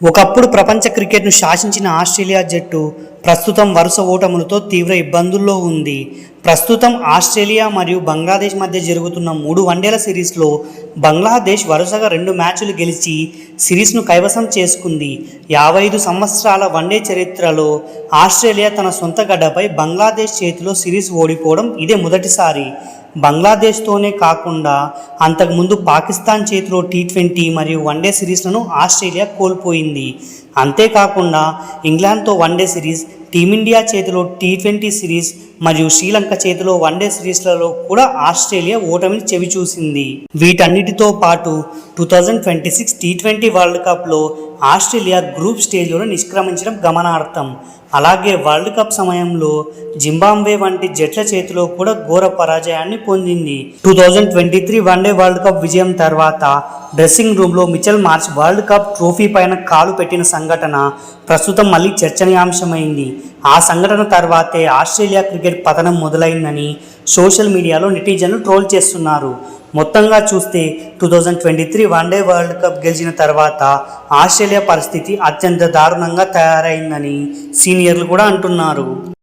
ఒకప్పుడు ప్రపంచ క్రికెట్ను శాసించిన ఆస్ట్రేలియా జట్టు ప్రస్తుతం వరుస ఓటములతో తీవ్ర ఇబ్బందుల్లో ఉంది. ప్రస్తుతం ఆస్ట్రేలియా మరియు బంగ్లాదేశ్ మధ్య జరుగుతున్న 3 వన్డేల సిరీస్లో బంగ్లాదేశ్ వరుసగా 2 మ్యాచ్లు గెలిచి సిరీస్ను కైవసం చేసుకుంది. 55 సంవత్సరాల వన్డే చరిత్రలో ఆస్ట్రేలియా తన సొంత గడ్డపై బంగ్లాదేశ్ చేతిలో సిరీస్ ఓడిపోవడం ఇదే మొదటిసారి. బంగ్లాదేశ్తోనే కాకుండా అంతకుముందు పాకిస్తాన్ చేతిలో టీ20 మరియు వన్డే సిరీస్లను ఆస్ట్రేలియా కోల్పోయింది. అంతేకాకుండా ఇంగ్లాండ్తో వన్డే సిరీస్, టీమిండియా చేతిలో టీ20 సిరీస్ మరియు శ్రీలంక చేతిలో వన్డే సిరీస్లలో కూడా ఆస్ట్రేలియా ఓటమిని చవిచూసింది. వీటన్నిటితో పాటు 2026 టీ20 వరల్డ్ కప్లో ఆస్ట్రేలియా గ్రూప్ స్టేజ్లో నిష్క్రమించడం గమనార్హం. అలాగే వరల్డ్ కప్ సమయంలో జింబాబ్వే వంటి జట్ల చేతిలో కూడా ఘోర పరాజయాన్ని పొందింది. 2023 వన్డే వరల్డ్ కప్ విజయం తర్వాత డ్రెస్సింగ్ రూమ్లో Mitchell Marsh world cup trophy పైన కాలు పెట్టిన సంఘటన ప్రస్తుతం మళ్ళీ చర్చనీయాంశమైంది. ఆ సంఘటన తర్వాతే ఆస్ట్రేలియా క్రికెట్ పతనం మొదలైందని సోషల్ మీడియాలో నెటిజన్లు ట్రోల్ చేస్తున్నారు. మొత్తంగా చూస్తే 2023 వన్డే వరల్డ్ కప్ గెలిచిన తర్వాత ఆస్ట్రేలియా పరిస్థితి అత్యంత దారుణంగా తయారైందని సీనియర్లు కూడా అంటున్నారు.